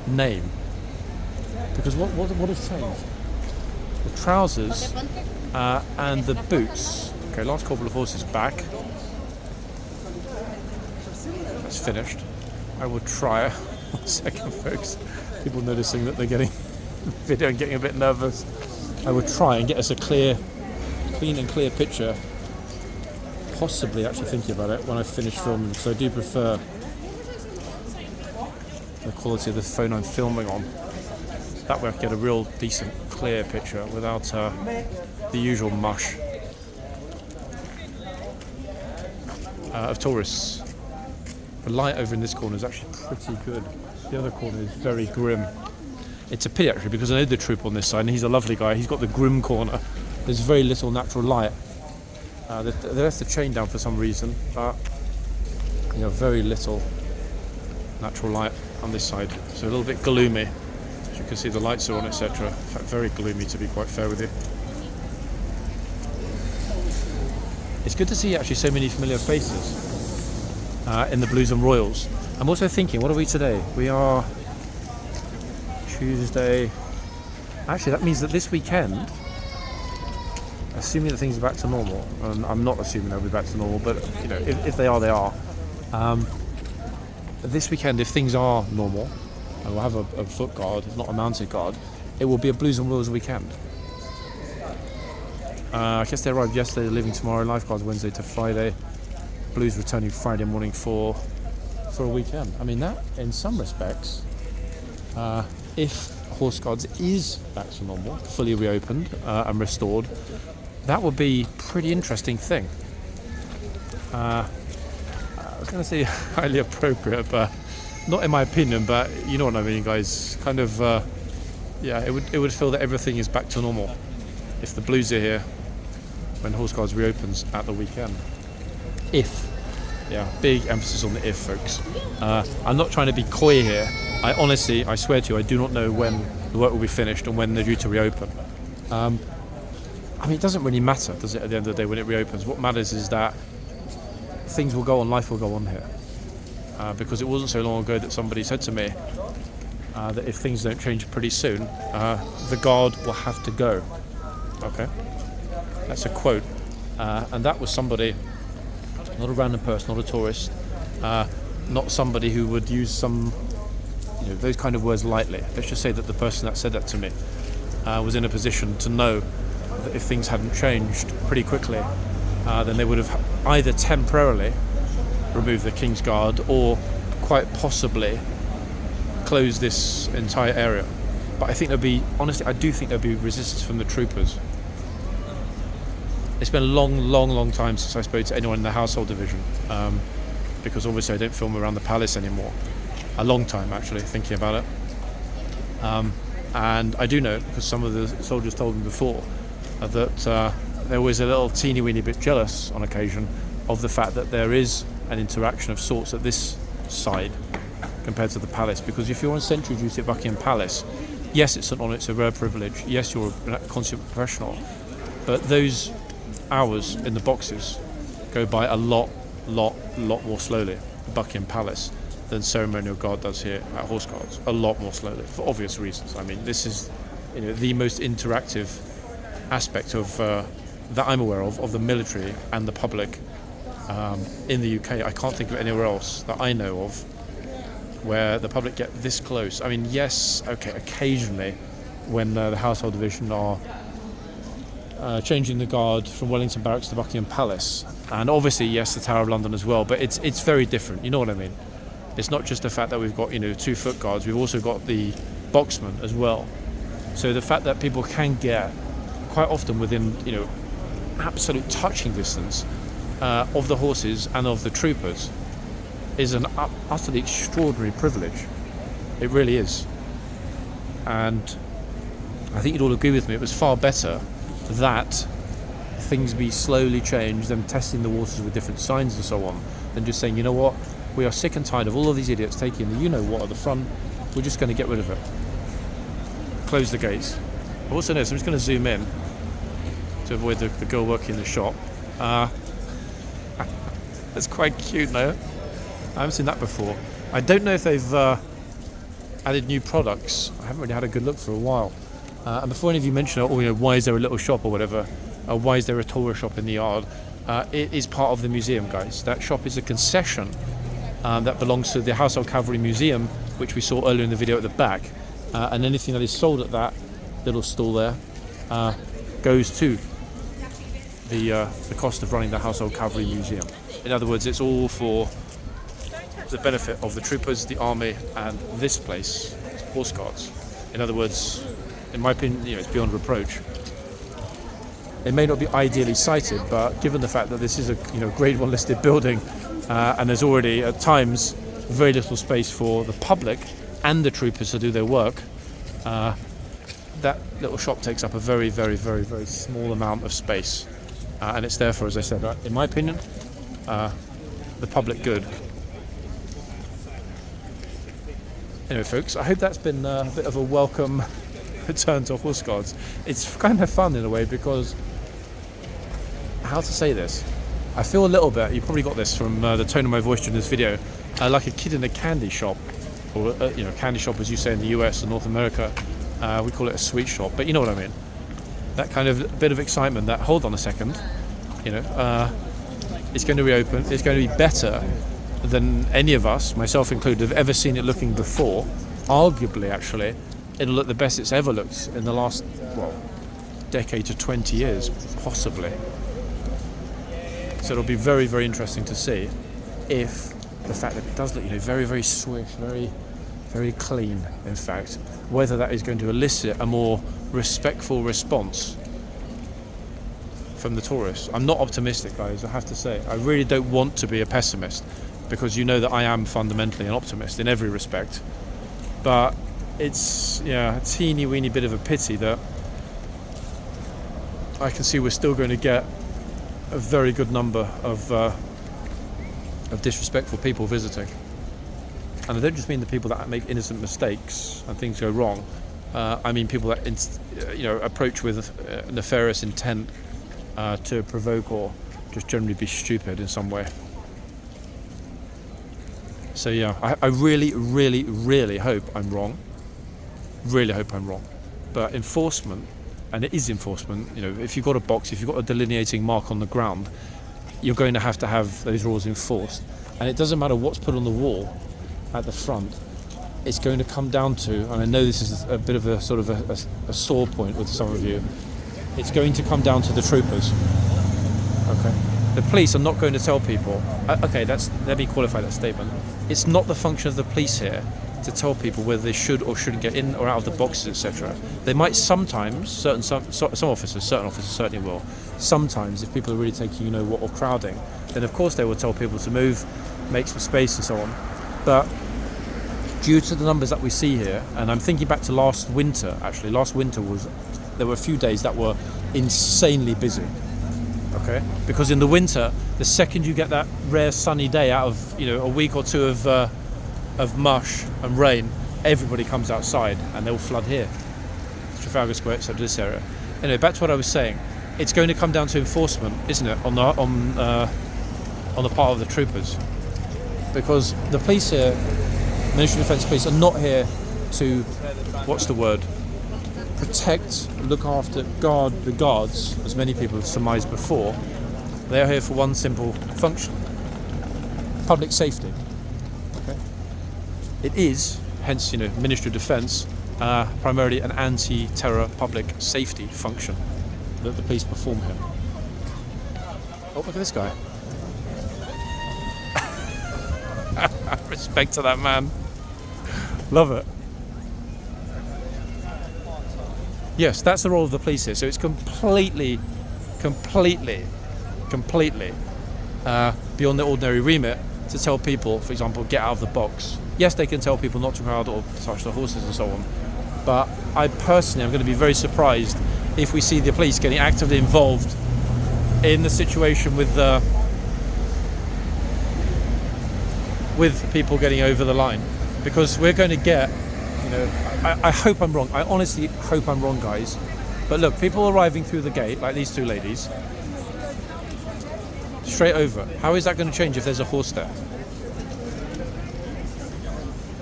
name. Because what has changed? The trousers and the boots. Okay, Lance Corporal of Horse is back. That's finished. I will try. 1 second, folks. People noticing that they're getting video and getting a bit nervous. I will try and get us a clean and clear picture. Possibly actually thinking about it when I finish filming, because I do prefer the quality of the phone I'm filming on. That way I can get a real decent, clear picture without the usual mush of tourists. The light over in this corner is actually pretty good. The other corner is very grim. It's a pity, actually, because I know the troop on this side, and he's a lovely guy. He's got the grim corner. There's very little natural light. They left the chain down for some reason, but you know, very little natural light on this side. So a little bit gloomy. As you can see, the lights are on, etc. In fact, very gloomy, to be quite fair with you. It's good to see actually so many familiar faces in the Blues and Royals. I'm also thinking, what are we today? We are Tuesday. Actually, that means that this weekend, assuming that things are back to normal, and I'm not assuming they'll be back to normal, but you know, if they are, they are. This weekend, if things are normal, and we'll have a foot guard, not a mounted guard, it will be a Blues and Royals weekend. I guess they arrived yesterday, they're leaving tomorrow, lifeguards Wednesday to Friday, Blues returning Friday morning for a weekend. I mean, that, in some respects, if Horse Guards is back to normal, fully reopened and restored, that would be a pretty interesting thing. I was going to say highly appropriate, but not in my opinion, but you know what I mean, guys. Kind of, yeah, it would feel that everything is back to normal if the Blues are here when Horse Guards reopens at the weekend. If. Yeah, big emphasis on the if, folks. I'm not trying to be coy here. I honestly, I swear to you, I do not know when the work will be finished and when they're due to reopen. I mean, it doesn't really matter, does it, at the end of the day, when it reopens? What matters is that things will go on, life will go on here. Because it wasn't so long ago that somebody said to me that if things don't change pretty soon, the guard will have to go. Okay? That's a quote. And that was somebody, not a random person, not a tourist, not somebody who would use some, you know, those kind of words lightly. Let's just say that the person that said that to me was in a position to know that if things hadn't changed pretty quickly, then they would have either temporarily removed the Kingsguard or quite possibly closed this entire area. But I think there'll be, honestly, I do think there'll be resistance from the troopers. It's been a long time since I spoke to anyone in the household division, because obviously I don't film around the palace anymore. A long time, actually, thinking about it. And I do know, because some of the soldiers told me before, that there was a little teeny weeny bit jealous on occasion of the fact that there is an interaction of sorts at this side compared to the palace. Because if you're on sentry duty at Buckingham Palace, yes, it's an honour, it's a rare privilege, yes, you're a consummate professional, but those hours in the boxes go by a lot more slowly at Buckingham Palace than ceremonial guard does here at Horse Guards. A lot more slowly, for obvious reasons. I mean, this is, you know, the most interactive aspect of that I'm aware of the military and the public in the UK. I can't think of anywhere else that I know of where the public get this close. I mean, yes, okay, occasionally when the household division are changing the guard from Wellington Barracks to Buckingham Palace, and obviously, yes, the Tower of London as well, but it's very different, you know what I mean? It's not just the fact that we've got, you know, 2 foot guards, we've also got the boxmen as well. So the fact that people can get quite often within, you know, absolute touching distance of the horses and of the troopers is an utterly extraordinary privilege. It really is. And I think you'd all agree with me, it was far better that things be slowly changed, them testing the waters with different signs and so on, than just saying, you know what, we are sick and tired of all of these idiots taking the you-know-what at the front, we're just going to get rid of it. Close the gates. I also noticed, I'm just going to zoom in to avoid the girl working in the shop. That's quite cute, no? I haven't seen that before. I don't know if they've added new products. I haven't really had a good look for a while. And before any of you mention, oh, you know, why is there a little shop or whatever? Why is there a tourist shop in the yard? It is part of the museum, guys. That shop is a concession that belongs to the Household Cavalry Museum, which we saw earlier in the video at the back. And anything that is sold at that little stall there goes to the cost of running the Household Cavalry Museum. In other words, it's all for the benefit of the troopers, the army, and this place, Horse Guards. In other words, in my opinion, you know, it's beyond reproach. It may not be ideally sited, but given the fact that this is a, you know, Grade 1 listed building, and there's already at times very little space for the public and the troopers to do their work, that little shop takes up a very small amount of space, and it's therefore, as I said, in my opinion, the public good. Anyway, folks, I hope that's been a bit of a welcome return to Horse Guards. It's kind of fun in a way because, how to say this? I feel a little bit, you probably got this from the tone of my voice during this video, like a kid in a candy shop, or you know, candy shop as you say in the US and North America. We call it a sweet shop, but you know what I mean. That kind of bit of excitement that, hold on a second, you know, it's going to reopen, it's going to be better than any of us, myself included, have ever seen it looking before. Arguably, actually, it'll look the best it's ever looked in the last, well, decade to 20 years, possibly. So it'll be very interesting to see if the fact that it does look, you know, very swish, very clean, in fact, whether that is going to elicit a more respectful response from the tourists. I'm not optimistic, guys, I have to say. I really don't want to be a pessimist, because you know that I am fundamentally an optimist in every respect. But it's, yeah, a teeny weeny bit of a pity that I can see we're still going to get a very good number of disrespectful people visiting. And I don't just mean the people that make innocent mistakes and things go wrong. I mean people that you know, approach with nefarious intent to provoke or just generally be stupid in some way. So yeah, I really hope I'm wrong. Really hope I'm wrong. But enforcement, and it is enforcement, you know, if you've got a box, if you've got a delineating mark on the ground, you're going to have those rules enforced. And it doesn't matter what's put on the wall at the front, it's going to come down to, and I know this is a bit of a sort of a sore point with some of you, it's going to come down to the troopers. Okay? The police are not going to tell people, okay, let me qualify that statement. It's not the function of the police here to tell people whether they should or shouldn't get in or out of the boxes, etc. They might sometimes, some officers, certain officers certainly will. Sometimes, if people are really taking, you know what, or crowding, then of course they will tell people to move, make some space and so on. But due to the numbers that we see here, and I'm thinking back to last winter, actually, there were a few days that were insanely busy. Okay, because in the winter, the second you get that rare sunny day out of, you know, a week or two of mush and rain, everybody comes outside and they'll flood here, Trafalgar Square, so this area. Anyway, back to what I was saying. It's going to come down to enforcement, isn't it, on the part of the troopers, because the police here, Ministry of Defence police, are not here to, what's the word, protect, look after, guard the guards, as many people have surmised before. They are here for one simple function: public safety. Okay? It is, hence, you know, Ministry of Defence, primarily an anti-terror public safety function that the police perform here. Oh, look at this guy. Respect to that man. Love it. Yes, that's the role of the police here. So it's completely beyond the ordinary remit to tell people, for example, get out of the box. Yes, they can tell people not to crowd or touch the horses and so on. But I personally am going to be very surprised if we see the police getting actively involved in the situation with people getting over the line, because we're going to get, you know, I hope I'm wrong. I honestly hope I'm wrong, guys. But look, people arriving through the gate, like these two ladies, straight over. How is that going to change if there's a horse there?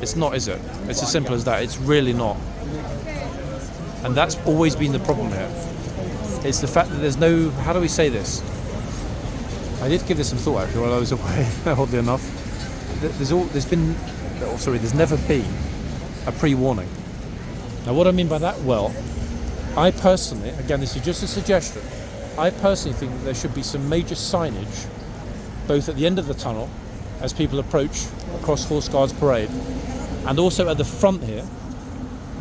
It's not, is it? It's as simple as that. It's really not. And that's always been the problem here. It's the fact that there's no, how do we say this? I did give this some thought actually while I was away, oddly enough. There's never been a pre-warning. Now what I mean by that, well, I personally, again this is just a suggestion, I personally think that there should be some major signage both at the end of the tunnel as people approach across horseguardsparade, and also at the front here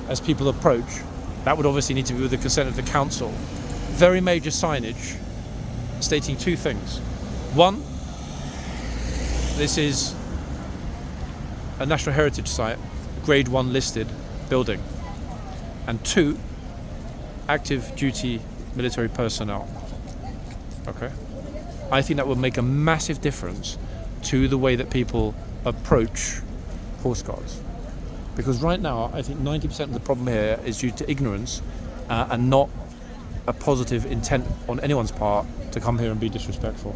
as people approach. That would obviously need to be with the consent of the council. Very major signage stating two things. One, this is a National Heritage Site, Grade 1 listed building. And two, active duty military personnel. Okay? I think that would make a massive difference to the way that people approach horse guards. Because right now, I think 90% of the problem here is due to ignorance and not a positive intent on anyone's part to come here and be disrespectful.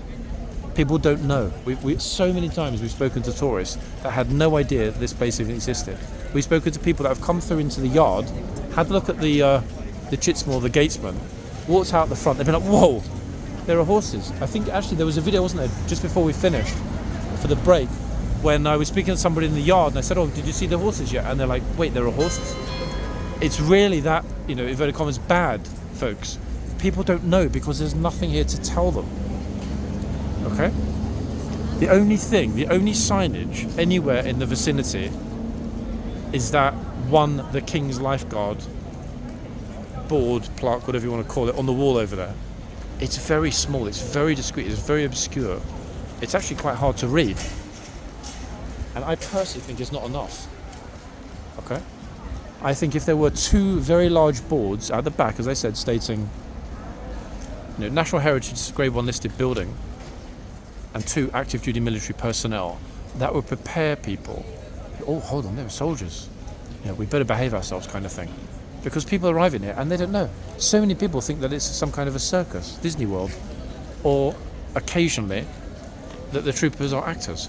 People don't know. So many times we've spoken to tourists that had no idea that this place even existed. We've spoken to people that have come through into the yard, had a look at the Chitsmore, the gatesman, walked out the front, they've been like, whoa, there are horses. I think actually there was a video, wasn't there, just before we finished for the break, when I was speaking to somebody in the yard and I said, oh, did you see the horses yet? And they're like, wait, there are horses? It's really that, you know, inverted commas, bad, folks. People don't know because there's nothing here to tell them. Okay? The only signage anywhere in the vicinity is that one, the Kingslifeguard board, plaque, whatever you want to call it, on the wall over there. It's very small, it's very discreet, it's very obscure. It's actually quite hard to read. And I personally think it's not enough. Okay? I think if there were two very large boards at the back, as I said, stating, you know, National Heritage Grade 1 listed building, and two active duty military personnel, that would prepare people. Oh, hold on, there are soldiers. You know, we better behave ourselves, kind of thing. Because people arrive in here and they don't know. So many people think that it's some kind of a circus, Disney World, or occasionally that the troopers are actors.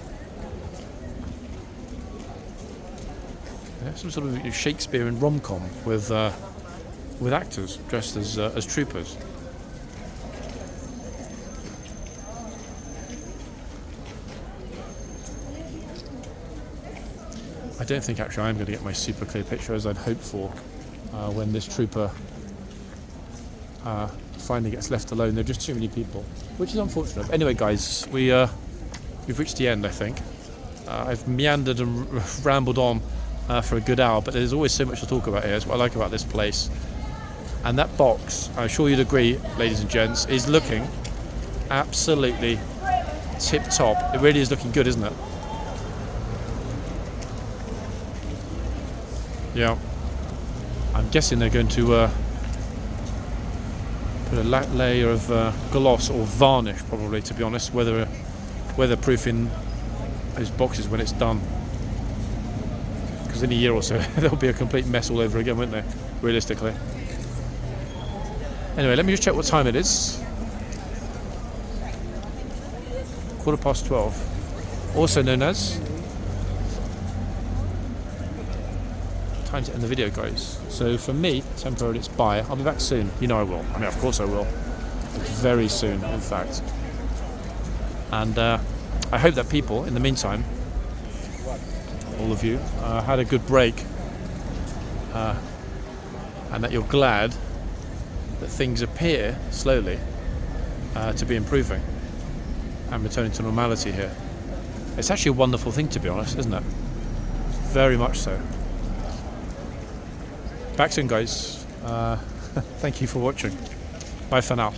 Yeah, some sort of Shakespearean rom-com with actors dressed as troopers. I don't think actually I'm going to get my super clear picture as I'd hoped for when this trooper finally gets left alone. There are just too many people, which is unfortunate. Anyway, guys, we've reached the end, I think. I've meandered and rambled on for a good hour, but there's always so much to talk about here. That's what I like about this place. And that box, I'm sure you'd agree, ladies and gents, is looking absolutely tip top. It really is looking good, isn't it? Yeah. I'm guessing they're going to put a layer of gloss or varnish, probably, to be honest, weatherproofing those boxes when it's done. Because in a year or so, there'll be a complete mess all over again, won't there? Realistically. Anyway, let me just check what time it is. 12:15. Also known as time to end the video, guys. So for me, temporarily it's bye. I'll be back soon. You know I will. I mean, of course I will. Very soon, in fact. And I hope that people, in the meantime, all of you, had a good break, and that you're glad that things appear slowly to be improving and returning to normality here. It's actually a wonderful thing, to be honest, isn't it? Very much so. Back soon, guys. Thank you for watching. Bye for now.